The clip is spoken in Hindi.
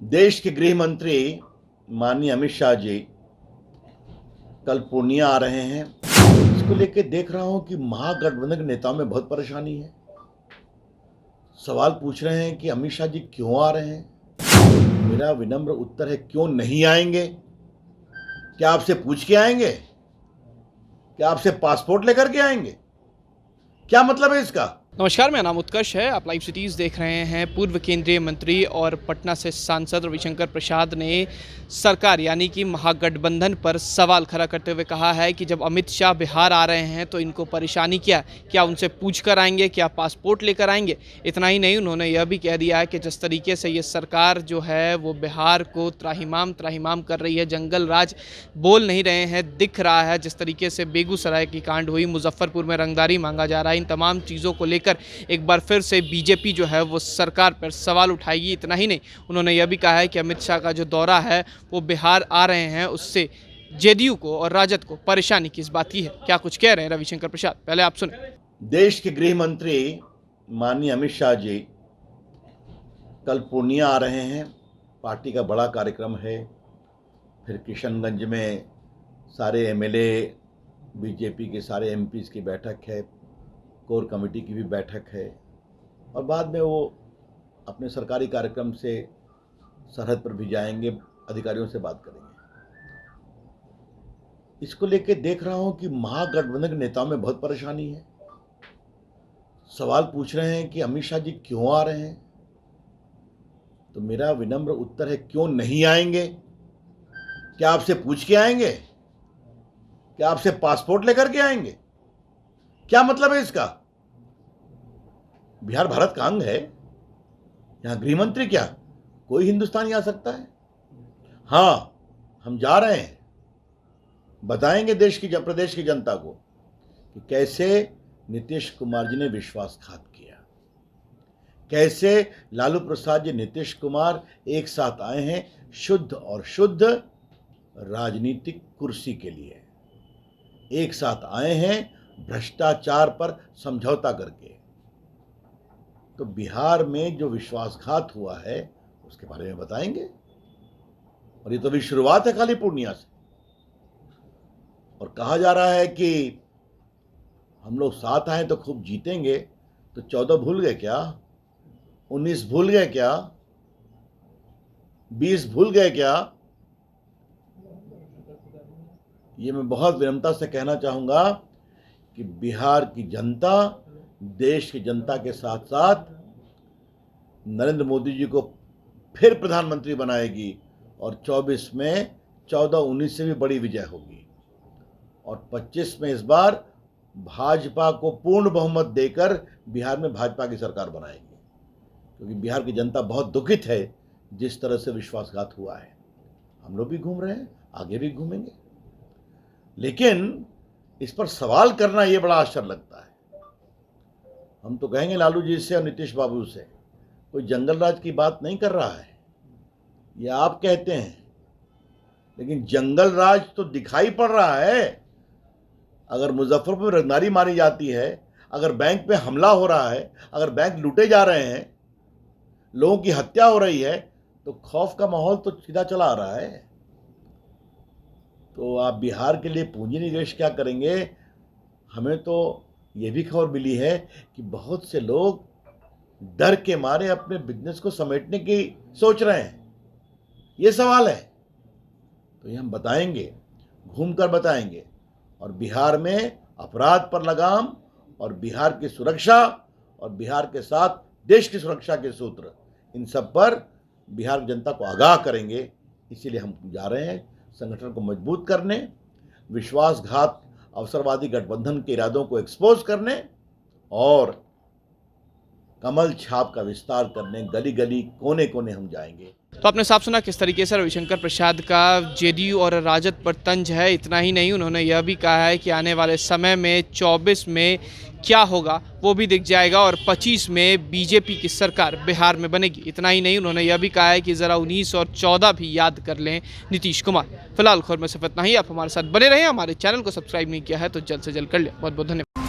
देश के गृह मंत्री माननीय अमित शाह जी कल पूर्णिया आ रहे हैं। इसको लेकर देख रहा हूं कि महागठबंधन के नेताओं में बहुत परेशानी है। सवाल पूछ रहे हैं कि अमित शाह जी क्यों आ रहे हैं। मेरा विनम्र उत्तर है, क्यों नहीं आएंगे? क्या आपसे पूछ के आएंगे? क्या आपसे पासपोर्ट लेकर के आएंगे? क्या मतलब है इसका? नमस्कार, मेरा नाम उत्कर्ष है। आप लाइव सिटीज़ देख रहे हैं। पूर्व केंद्रीय मंत्री और पटना से सांसद रविशंकर प्रसाद ने सरकार यानी कि महागठबंधन पर सवाल खड़ा करते हुए कहा है कि जब अमित शाह बिहार आ रहे हैं तो इनको परेशानी क्या उनसे पूछ कर आएंगे, क्या पासपोर्ट लेकर आएंगे? इतना ही नहीं, उन्होंने यह भी कह दिया है कि जिस तरीके से ये सरकार जो है वो बिहार को त्राहिमाम कर रही है, जंगल राज बोल नहीं रहे हैं, दिख रहा है। जिस तरीके से बेगूसराय की कांड हुई, मुजफ्फरपुर में रंगदारी मांगा जा रहा है, इन तमाम चीज़ों को लेकर एक बार फिर से बीजेपी जो है वो सरकार पर सवाल उठाएगी। इतना ही नहीं, उन्होंने यह भी कहा है कि अमित शाह का जो दौरा है वो बिहार आ रहे हैं, उससे जेडीयू को और राजद को परेशानी किस बात की है। क्या कुछ कह रहे हैं रविशंकर प्रसाद, पहले आप सुने। देश के गृह मंत्री माननीय अमित शाह जी कल पूर्णिया आ रहे हैं। पार्टी का बड़ा कार्यक्रम है। फिर किशनगंज में सारे एमएलए, बीजेपी के सारे एमपीज़ की बैठक है, कोर कमेटी की भी बैठक है, और बाद में वो अपने सरकारी कार्यक्रम से सरहद पर भी जाएंगे, अधिकारियों से बात करेंगे। इसको लेके देख रहा हूं कि महागठबंधन के नेताओं में बहुत परेशानी है। सवाल पूछ रहे हैं कि अमित शाह जी क्यों आ रहे हैं। तो मेरा विनम्र उत्तर है, क्यों नहीं आएंगे? क्या आपसे पूछ के आएंगे? क्या आपसे पासपोर्ट लेकर के आएंगे? क्या मतलब है इसका? बिहार भारत का अंग है। यहां गृह मंत्री क्या, कोई हिंदुस्तानी आ सकता है? हां, हम जा रहे हैं, बताएंगे प्रदेश की जनता को कि कैसे नीतीश कुमार जी ने विश्वासघात किया, कैसे लालू प्रसाद जी, नीतीश कुमार एक साथ आए हैं शुद्ध और शुद्ध राजनीतिक कुर्सी के लिए, एक साथ आए हैं भ्रष्टाचार पर समझौता करके। तो बिहार में जो विश्वासघात हुआ है उसके बारे में बताएंगे। और ये तो अभी शुरुआत है खाली पूर्णिया से। और कहा जा रहा है कि हम लोग साथ आए तो खूब जीतेंगे। तो 14 भूल गए क्या? 19 भूल गए क्या? 20 भूल गए क्या? ये मैं बहुत विनम्रता से कहना चाहूंगा कि बिहार की जनता देश की जनता के साथ साथ नरेंद्र मोदी जी को फिर प्रधानमंत्री बनाएगी, और 24 में 14-19 से भी बड़ी विजय होगी, और 25 में इस बार भाजपा को पूर्ण बहुमत देकर बिहार में भाजपा की सरकार बनाएगी। क्योंकि बिहार की जनता बहुत दुखित है जिस तरह से विश्वासघात हुआ है। हम लोग भी घूम रहे हैं, आगे भी घूमेंगे, लेकिन इस पर सवाल करना ये बड़ा आश्चर्य लगता है। हम तो कहेंगे लालू जी से और नीतीश बाबू से, कोई जंगल राज की बात नहीं कर रहा है, ये आप कहते हैं, लेकिन जंगल राज तो दिखाई पड़ रहा है। अगर मुजफ्फरपुर में रंगदारी मारी जाती है, अगर बैंक पे हमला हो रहा है, अगर बैंक लूटे जा रहे हैं, लोगों की हत्या हो रही है, तो खौफ का माहौल तो सीधा चला आ रहा है। तो आप बिहार के लिए पूंजी निवेश क्या करेंगे? हमें तो ये भी खबर मिली है कि बहुत से लोग डर के मारे अपने बिजनेस को समेटने की सोच रहे हैं। ये सवाल है, तो ये हम बताएंगे, घूमकर बताएंगे। और बिहार में अपराध पर लगाम, और बिहार की सुरक्षा, और बिहार के साथ देश की सुरक्षा के सूत्र, इन सब पर बिहार की जनता को आगाह करेंगे। इसीलिए हम जा रहे हैं संगठन को मजबूत करने, विश्वासघात अवसरवादी गठबंधन के इरादों को एक्सपोज करने, और कमल छाप का विस्तार करने। गली गली, कोने कोने हम जाएंगे। तो आपने साफ सुना किस तरीके से रविशंकर प्रसाद का जेडीयू और राजद पर तंज है। इतना ही नहीं, उन्होंने यह भी कहा है कि आने वाले समय में 24 में क्या होगा वो भी दिख जाएगा, और 25 में बीजेपी की सरकार बिहार में बनेगी। इतना ही नहीं, उन्होंने यह भी कहा है कि ज़रा 19 और 14 भी याद कर लें नीतीश कुमार। फिलहाल खबर में सिर्फ इतना ही। आप हमारे साथ बने रहें। हमारे चैनल को सब्सक्राइब नहीं किया है तो जल्द से जल्द कर लें। बहुत बहुत धन्यवाद।